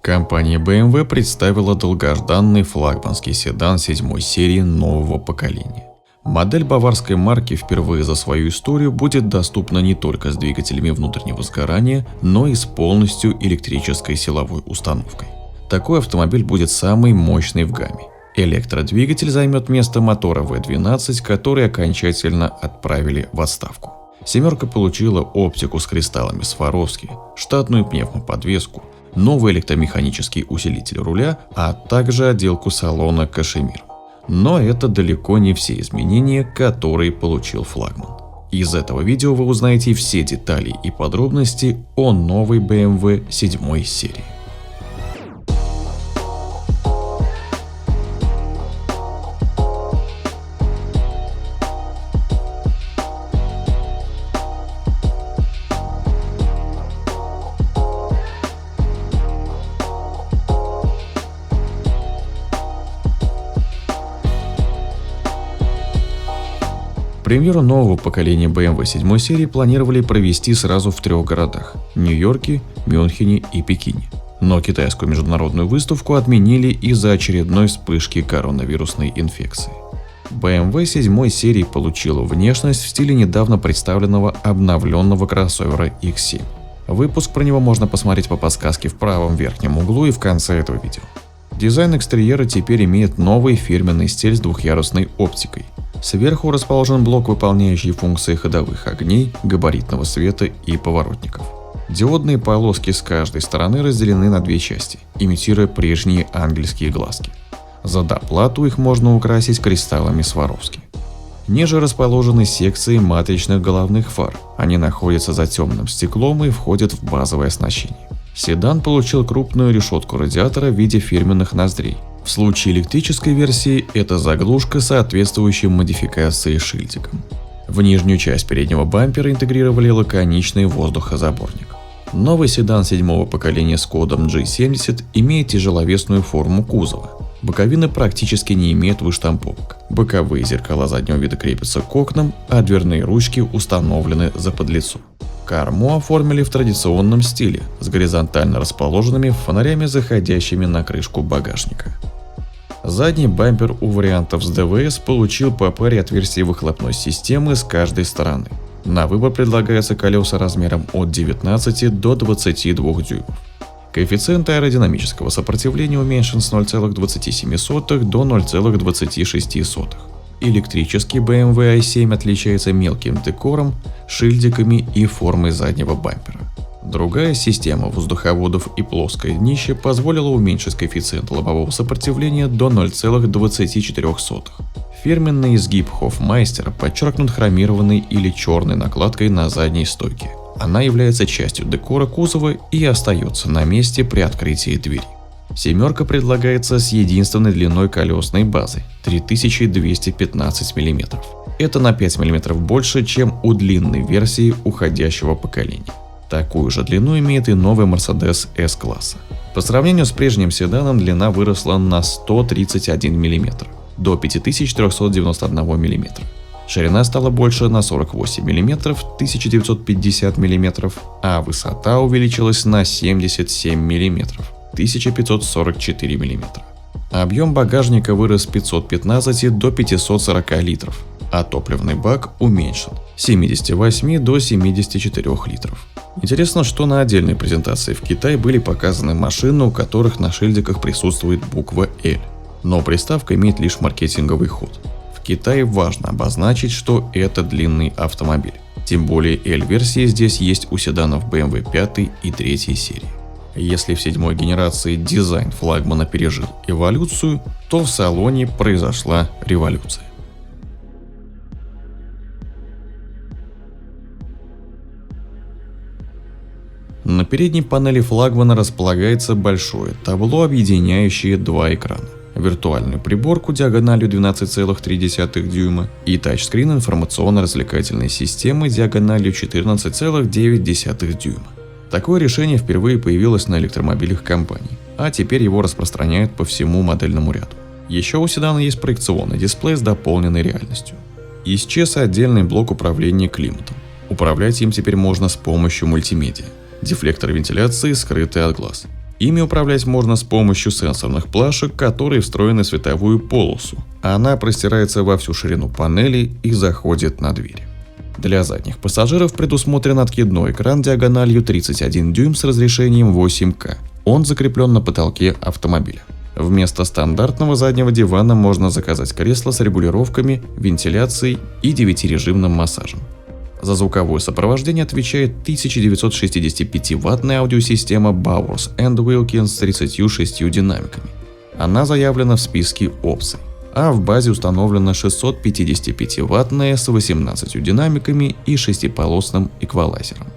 Компания BMW представила долгожданный флагманский седан 7 серии нового поколения. Модель баварской марки впервые за свою историю будет доступна не только с двигателями внутреннего сгорания, но и с полностью электрической силовой установкой. Такой автомобиль будет самый мощный в гамме. Электродвигатель займет место мотора V12, который окончательно отправили в отставку. Семерка получила оптику с кристаллами Сваровски, штатную пневмоподвеску, новый электромеханический усилитель руля, а также отделку салона кашемир. Но это далеко не все изменения, которые получил флагман. Из этого видео вы узнаете все детали и подробности о новой BMW 7 серии. Премьеру нового поколения BMW 7 серии планировали провести сразу в 3 городах – Нью-Йорке, Мюнхене и Пекине. Но китайскую международную выставку отменили из-за очередной вспышки коронавирусной инфекции. BMW 7 серии получила внешность в стиле недавно представленного обновленного кроссовера X7. Выпуск про него можно посмотреть по подсказке в правом верхнем углу и в конце этого видео. Дизайн экстерьера теперь имеет новый фирменный стиль с двухъярусной оптикой. Сверху расположен блок, выполняющий функции ходовых огней, габаритного света и поворотников. Диодные полоски с каждой стороны разделены на 2 части, имитируя прежние ангельские глазки. За доплату их можно украсить кристаллами Сваровски. Ниже расположены секции матричных головных фар. Они находятся за темным стеклом и входят в базовое оснащение. Седан получил крупную решетку радиатора в виде фирменных ноздрей. В случае электрической версии это заглушка с соответствующей модификацией шильдиком. В нижнюю часть переднего бампера интегрировали лаконичный воздухозаборник. Новый седан 7 поколения с кодом G70 имеет тяжеловесную форму кузова. Боковины практически не имеют выштамповок. Боковые зеркала заднего вида крепятся к окнам, а дверные ручки установлены за подлицо. Корму оформили в традиционном стиле, с горизонтально расположенными фонарями, заходящими на крышку багажника. Задний бампер у вариантов с ДВС получил по паре отверстий выхлопной системы с каждой стороны. На выбор предлагаются колеса размером от 19 до 22 дюймов. Коэффициент аэродинамического сопротивления уменьшен с 0,27 до 0,26. Электрический BMW i7 отличается мелким декором, шильдиками и формой заднего бампера. Другая система воздуховодов и плоское днище позволила уменьшить коэффициент лобового сопротивления до 0,24. Фирменный изгиб Хофмайстера подчеркнут хромированной или черной накладкой на задней стойке. Она является частью декора кузова и остается на месте при открытии двери. Семерка предлагается с единственной длиной колесной базы – 3215 мм. Это на 5 мм больше, чем у длинной версии уходящего поколения. Такую же длину имеет и новый Mercedes S-класса. По сравнению с прежним седаном длина выросла на 131 мм до 5391 мм. Ширина стала больше на 48 мм, 1950 мм, а высота увеличилась на 77 мм. 1544 мм. Объем багажника вырос с 515 до 540 литров, а топливный бак уменьшен с 78 до 74 литров. Интересно, что на отдельной презентации в Китае были показаны машины, у которых на шильдиках присутствует буква L, но приставка имеет лишь маркетинговый ход. В Китае важно обозначить, что это длинный автомобиль. Тем более L-версии здесь есть у седанов BMW 5 и 3 серии. Если в 7 генерации дизайн флагмана пережил эволюцию, то в салоне произошла революция. На передней панели флагмана располагается большое табло, объединяющее 2 экрана. Виртуальную приборку диагональю 12,3 дюйма и тачскрин информационно-развлекательной системы диагональю 14,9 дюйма. Такое решение впервые появилось на электромобилях компании, а теперь его распространяют по всему модельному ряду. Еще у седана есть проекционный дисплей с дополненной реальностью. Исчез отдельный блок управления климатом. Управлять им теперь можно с помощью мультимедиа. Дефлектор вентиляции скрытый от глаз. Ими управлять можно с помощью сенсорных плашек, которые встроены в световую полосу. Она простирается во всю ширину панели и заходит на двери. Для задних пассажиров предусмотрен откидной экран диагональю 31 дюйм с разрешением 8К. Он закреплен на потолке автомобиля. Вместо стандартного заднего дивана можно заказать кресло с регулировками, вентиляцией и 9-режимным массажем. За звуковое сопровождение отвечает 1965-ваттная аудиосистема Bowers & Wilkins с 36 динамиками. Она заявлена в списке опций, а в базе установлена 655-ваттная с 18 динамиками и 6-полосным эквалайзером.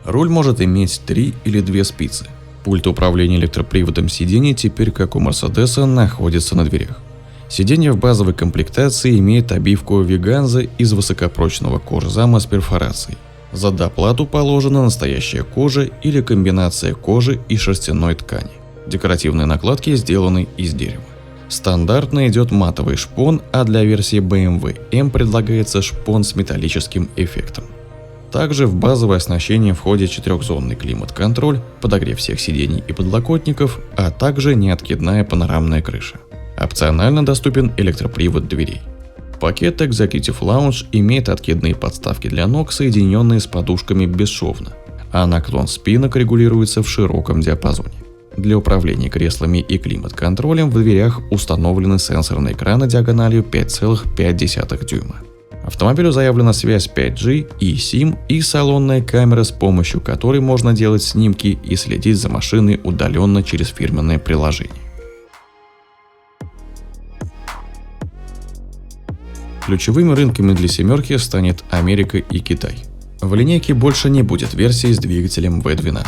Руль может иметь 3 или 2 спицы. Пульт управления электроприводом сидений теперь, как у Мерседеса, находится на дверях. Сиденье в базовой комплектации имеет обивку веганза из высокопрочного кожзама с перфорацией. За доплату положена настоящая кожа или комбинация кожи и шерстяной ткани. Декоративные накладки сделаны из дерева. Стандартно идет матовый шпон, а для версии BMW M предлагается шпон с металлическим эффектом. Также в базовое оснащение входит 4-зонный климат-контроль, подогрев всех сидений и подлокотников, а также неоткидная панорамная крыша. Опционально доступен электропривод дверей. Пакет Executive Lounge имеет откидные подставки для ног, соединенные с подушками бесшовно, а наклон спинок регулируется в широком диапазоне. Для управления креслами и климат-контролем в дверях установлены сенсорные экраны диагональю 5,5 дюйма. Автомобилю заявлена связь 5G, eSIM и салонная камера, с помощью которой можно делать снимки и следить за машиной удаленно через фирменное приложение. Ключевыми рынками для семерки станет Америка и Китай. В линейке больше не будет версии с двигателем V12.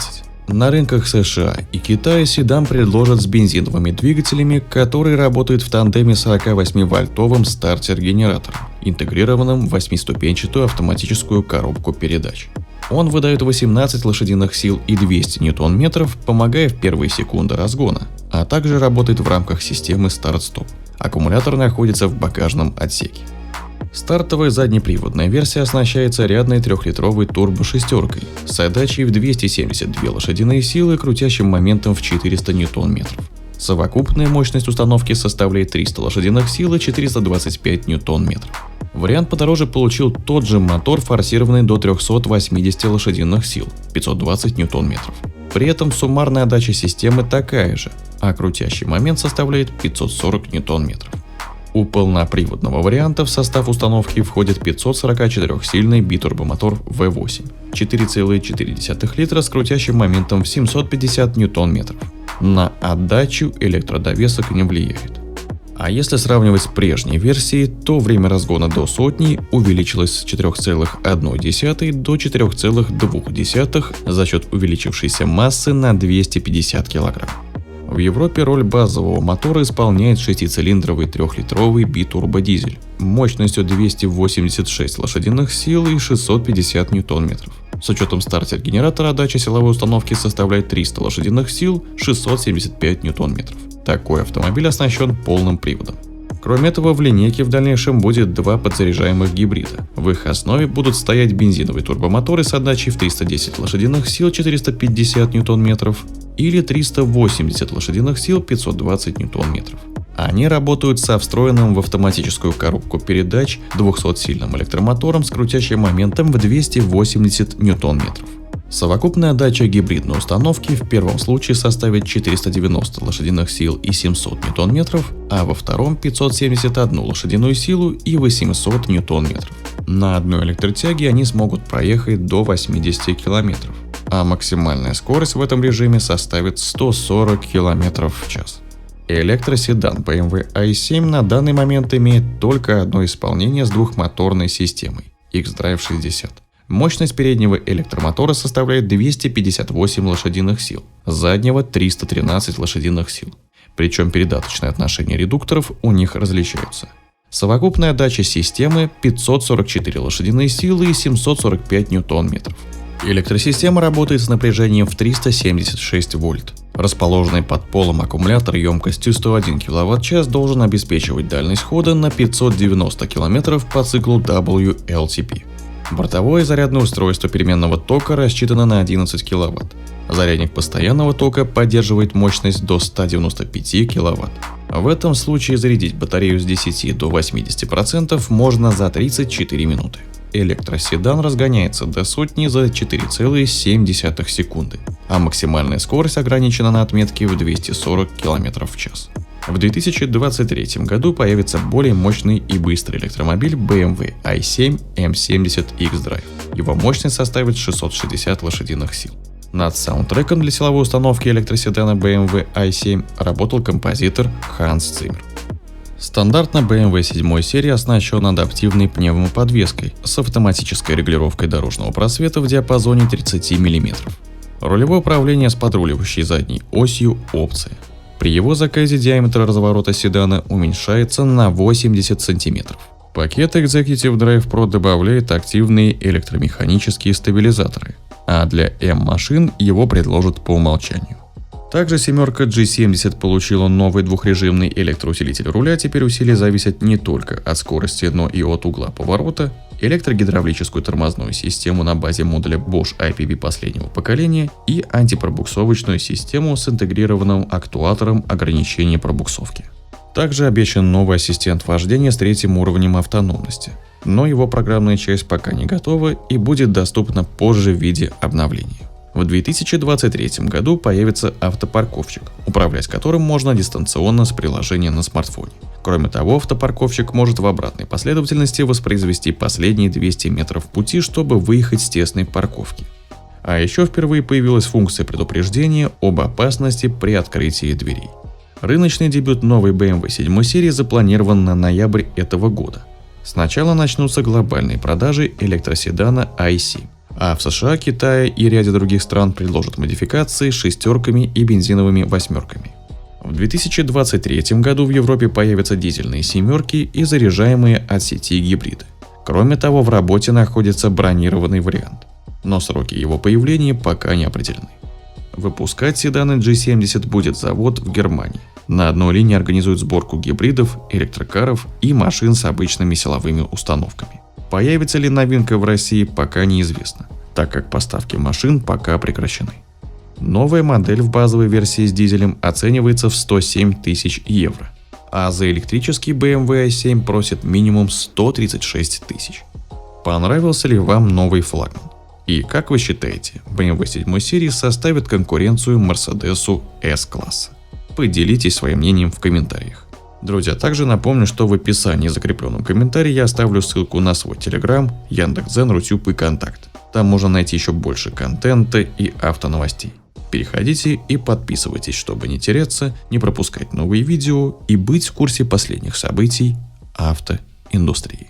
На рынках США и Китая седан предложат с бензиновыми двигателями, которые работают в тандеме с 48-вольтовым стартер-генератором, интегрированным в 8-ступенчатую автоматическую коробку передач. Он выдает 18 лошадиных сил и 200 ньютон-метров, помогая в первые секунды разгона, а также работает в рамках системы старт-стоп. Аккумулятор находится в багажном отсеке. Стартовая заднеприводная версия оснащается рядной 3-литровой турбо-шестеркой с отдачей в 272 лошадиные силы и крутящим моментом в 400 ньютон-метров. Совокупная мощность установки составляет 300 лошадиных сил и 425 ньютон-метров. Вариант подороже получил тот же мотор, форсированный до 380 лошадиных сил, 520 ньютон-метров. При этом суммарная отдача системы такая же, а крутящий момент составляет 540 ньютон-метров. У полноприводного варианта в состав установки входит 544-сильный битурбомотор V8, 4,4 литра с крутящим моментом в 750 ньютон-метров. На отдачу электродовесок не влияет. А если сравнивать с прежней версией, то время разгона до сотни увеличилось с 4,1 до 4,2 за счет увеличившейся массы на 250 кг. В Европе роль базового мотора исполняет 6-цилиндровый 3-литровый битурбодизель мощностью 286 лошадиных сил и 650 ньютон-метров. С учетом стартер-генератора отдача силовой установки составляет 300 лошадиных сил, 675 ньютон-метров. Такой автомобиль оснащен полным приводом. Кроме этого, в линейке в дальнейшем будет 2 подзаряжаемых гибрида. В их основе будут стоять бензиновые турбомоторы с отдачей в 310 лошадиных сил, 450 ньютон-метров или 380 лошадиных сил, 520 ньютон-метров. Они работают со встроенным в автоматическую коробку передач 200-сильным электромотором с крутящим моментом в 280 ньютон-метров. Совокупная отдача гибридной установки в первом случае составит 490 лошадиных сил и 700 ньютон-метров, а во втором 571 лошадиную силу и 800 ньютон-метров. На одной электротяге они смогут проехать до 80 км, а максимальная скорость в этом режиме составит 140 км в час. Электроседан BMW i7 на данный момент имеет только одно исполнение с двухмоторной системой xDrive 60. Мощность переднего электромотора составляет 258 лошадиных сил, заднего 313 лошадиных сил. Причем передаточные отношения редукторов у них различаются. Совокупная отдача системы 544 лошадиные силы и 745 ньютон-метров. Электросистема работает с напряжением в 376 вольт. Расположенный под полом аккумулятор емкостью 101 кВт-час должен обеспечивать дальность хода на 590 км по циклу WLTP. Бортовое зарядное устройство переменного тока рассчитано на 11 кВт. Зарядник постоянного тока поддерживает мощность до 195 кВт. В этом случае зарядить батарею с 10 до 80% можно за 34 минуты. Электроседан разгоняется до сотни за 4,7 секунды, а максимальная скорость ограничена на отметке в 240 км в час. В 2023 году появится более мощный и быстрый электромобиль BMW i7 M70 X-Drive. Его мощность составит 660 лошадиных сил. Над саундтреком для силовой установки электроседана BMW i7 работал композитор Ханс Циммер. Стандартно BMW 7 серии оснащен адаптивной пневмоподвеской с автоматической регулировкой дорожного просвета в диапазоне 30 мм. Рулевое управление с подруливающей задней осью опция. При его заказе диаметр разворота седана уменьшается на 80 см. Пакет Executive Drive Pro добавляет активные электромеханические стабилизаторы, а для M-машин его предложат по умолчанию. Также семерка G70 получила новый двухрежимный электроусилитель руля. Теперь усилия зависят не только от скорости, но и от угла поворота, электрогидравлическую тормозную систему на базе модуля Bosch IPV последнего поколения и антипробуксовочную систему с интегрированным актуатором ограничения пробуксовки. Также обещан новый ассистент вождения с 3-м уровнем автономности, но его программная часть пока не готова и будет доступна позже в виде обновления. В 2023 году появится автопарковщик, управлять которым можно дистанционно с приложения на смартфоне. Кроме того, автопарковщик может в обратной последовательности воспроизвести последние 200 метров пути, чтобы выехать с тесной парковки. А еще впервые появилась функция предупреждения об опасности при открытии дверей. Рыночный дебют новой BMW 7 серии запланирован на ноябрь этого года. Сначала начнутся глобальные продажи электроседана i7. А в США, Китае и ряде других стран предложат модификации с шестерками и бензиновыми восьмерками. В 2023 году в Европе появятся дизельные семерки и заряжаемые от сети гибриды. Кроме того, в работе находится бронированный вариант, но сроки его появления пока не определены. Выпускать седаны G70 будет завод в Германии. На одной линии организуют сборку гибридов, электрокаров и машин с обычными силовыми установками. Появится ли новинка в России, пока неизвестно, так как поставки машин пока прекращены. Новая модель в базовой версии с дизелем оценивается в 107 тысяч евро, а за электрический BMW i7 просят минимум 136 тысяч. Понравился ли вам новый флагман? И как вы считаете, BMW 7 серии составит конкуренцию Mercedes S-класса? Поделитесь своим мнением в комментариях. Друзья, также напомню, что в описании закрепленном комментарии я оставлю ссылку на свой Telegram, Яндекс.Дзен, Рутюб и Контакт. Там можно найти еще больше контента и автоновостей. Переходите и подписывайтесь, чтобы не теряться, не пропускать новые видео и быть в курсе последних событий автоиндустрии.